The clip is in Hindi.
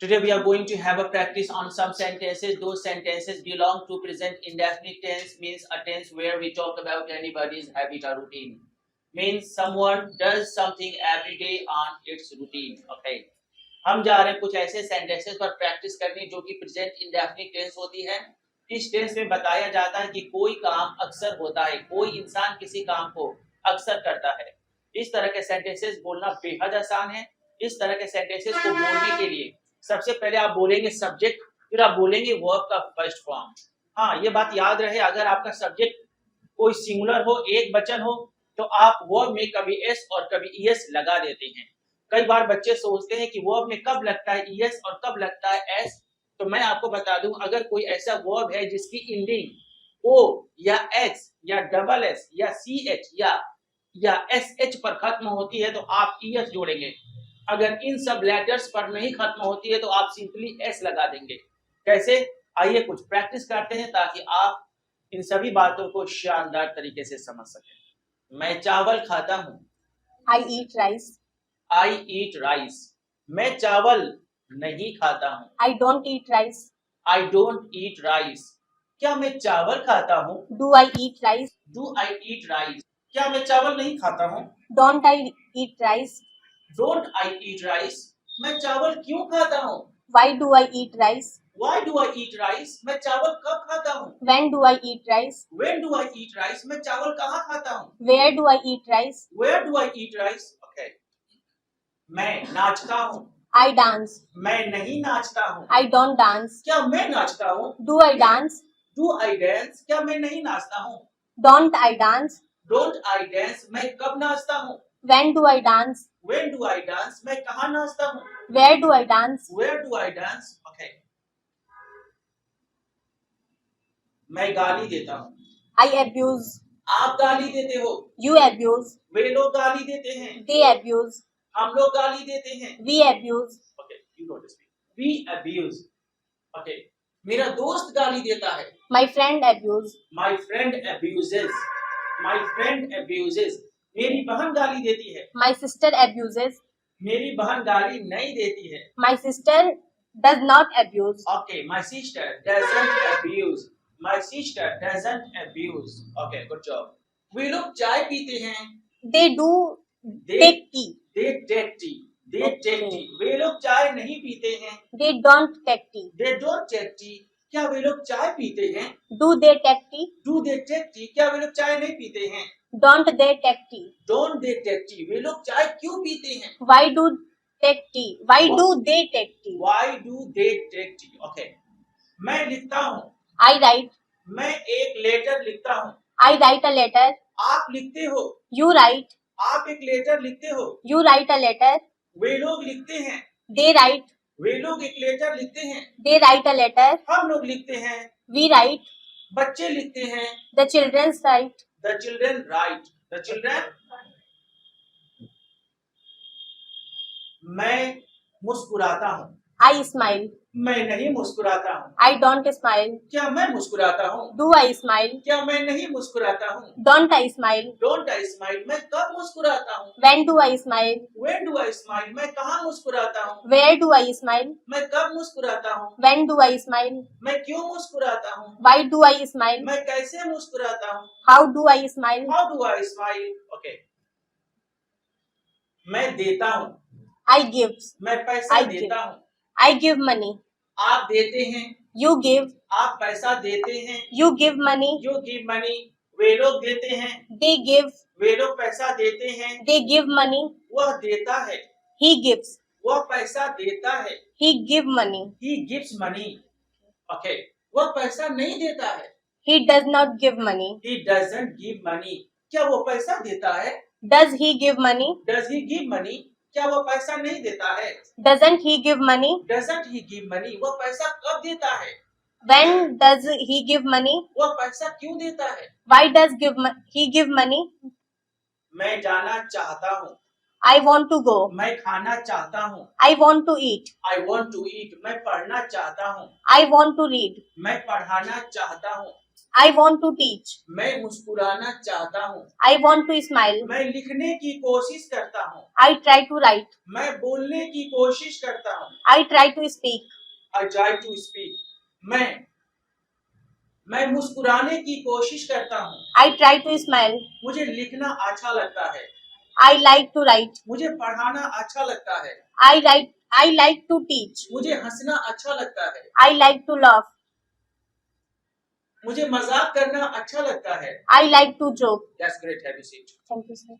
Today we are going to have a practice on some sentences. Those sentences belong to present indefinite tense, means a tense where we talk about anybody's habit or routine. Means someone does something every day on its routine. Okay. हम जा रहे हैं कुछ ऐसे सेंटेंसेस पर प्रैक्टिस करने जो कि प्रेजेंट इंडेफिनिट टेंस होती है। इस टेंस में बताया जाता है कि कोई काम अक्सर होता है, कोई इंसान किसी काम को अक्सर करता है। इस तरह के सेंटेंसेस बोलना बेहद आसान है। इस तरह के सेंटेंसेस को बोलने के लिए सबसे पहले आप बोलेंगे सब्जेक्ट, फिर आप बोलेंगे वर्ब का फर्स्ट फॉर्म। हाँ, ये बात याद रहे, अगर आपका सब्जेक्ट कोई सिंगुलर हो, एक वचन हो, तो आप वर्ब में कभी एस और कभी ईएस लगा देते हैं। कई बार बच्चे सोचते हैं कि वर्ब में कब लगता है ईएस और कब लगता है एस। तो मैं आपको बता दूं, अगर कोई ऐसा वर्ब है जिसकी इंडिंग ओ या एस या डबल एस या सी एच या एस एच पर खत्म होती है तो आप ईएस जोड़ेंगे। अगर इन सब लेटर्स पर नहीं खत्म होती है तो आप सिंपली एस लगा देंगे। कैसे? आइए कुछ प्रैक्टिस करते हैं ताकि आप इन सभी बातों को शानदार तरीके से समझ सकें। मैं चावल खाता हूँ। I eat rice. I eat rice. मैं चावल नहीं खाता हूँ। I don't eat rice. I don't eat rice. क्या मैं चावल खाता हूँ? Do I eat rice? Do I eat rice? क्या मैं चावल नहीं खाता हूँ? Don't I eat rice? Don't I eat rice? मैं चावल क्यों खाता हूँ? Why do I eat rice? Why do I eat rice? मैं चावल कब खाता हूँ? When do I eat rice? When do I eat rice? मैं चावल कहाँ खाता हूँ? Where do I eat rice? Where do I eat rice? Okay. मैं नाचता हूँ। I dance. मैं नहीं नाचता हूँ। I don't dance. क्या मैं नाचता हूँ? Do I dance? Do I dance? क्या मैं नहीं नाचता हूँ? Don't I dance? Don't I dance? मैं कब नाचता हूँ? When do I dance? When do I dance? मैं कहाँ नाचता हूँ? Where do I dance? Where do I dance? Okay. मैं गाली देता हूँ। I abuse. आप गाली देते हो। You abuse. वे लोग गाली देते हैं। They abuse. हम लोग गाली देते हैं। We abuse. Okay, you don't speak. We abuse. Okay. मेरा दोस्त गाली देता है। My friend abuse. My friend abuses. My friend abuses. मेरी बहन गाली देती है। My sister abuses. मेरी बहन गाली नहीं देती है। My sister does not abuse. Okay, my sister doesn't abuse. My sister doesn't abuse. Okay, good job. वे लोग चाय पीते हैं। They do take tea. They take tea. They take tea. वे लोग चाय नहीं पीते हैं। They don't take tea. They don't take tea. क्या वे लोग चाय पीते हैं? Do they take tea? Do they take tea? क्या वे लोग चाय नहीं पीते हैं? Don't they take tea? Don't they take tea? वे लोग चाय क्यों पीते हैं? Why do take tea? Why do they take tea? Why do they take tea? Okay. मैं लिखता हूँ। I write. मैं एक लेटर लिखता हूँ। I write a letter. आप लिखते हो। You write. आप एक लेटर लिखते हो। You write a letter. वे लोग लिखते हैं। They write. वे लोग एक लेटर लिखते हैं। They write a letter. हम लोग लिखते हैं। We write. बच्चे लिखते हैं। The children write. The children write. The children. मैं मुस्कुराता हूँ। I smile. मैं नहीं मुस्कुराता हूँ। I don't smile. क्या मैं मुस्कुराता हूँ? Do I smile? क्या मैं नहीं मुस्कुराता हूँ? Don't I smile? Don't I smile? मैं कब मुस्कुराता हूँ? When do I smile? When do I smile? मैं कहाँ मुस्कुराता हूँ? Where do I smile? मैं कब मुस्कुराता हूँ? When do I smile? मैं क्यों मुस्कुराता हूँ? Why do I smile? मैं कैसे मुस्कुराता हूँ? How do I smile? How do I smile? Okay. मैं देता हूँ। I give. मैं पैसा I देता हूँ। I give money. आप देते हैं। You give. आप पैसा देते हैं। You give money. You give money. वे लोग देते हैं। They give. वे लोग पैसा देते हैं। They give money. वह देता है। He gives. वह पैसा देता है। He give money. He gives money. Okay. वह पैसा नहीं देता है। He does not give money. He doesn't give money. क्या वो पैसा देता है? Does he give money? Does he give money? क्या वो पैसा नहीं देता है? Doesn't he give money? Doesn't he give money? वो पैसा कब देता है? When does he give money? वो पैसा क्यों देता है? Why does he give money? मैं जाना चाहता हूँ। I want to go. मैं खाना चाहता हूँ। I want to eat. I want to eat. मैं पढ़ना चाहता हूँ। I want to read. मैं पढ़ाना चाहता हूँ। I want to teach. मैं मुस्कुराना चाहता हूँ। I want to smile. मैं लिखने की कोशिश करता हूँ। I try to write. मैं बोलने की कोशिश करता हूँ। I try to speak. I try to speak. मैं मुस्कुराने की कोशिश करता हूँ। I try to smile. मुझे लिखना अच्छा लगता है। I like to write. मुझे पढ़ाना अच्छा लगता है। I like to teach. मुझे हंसना अच्छा लगता है। I like to laugh. मुझे मजाक करना अच्छा लगता है। I like to joke. That's great. Have a seat. Thank you, sir.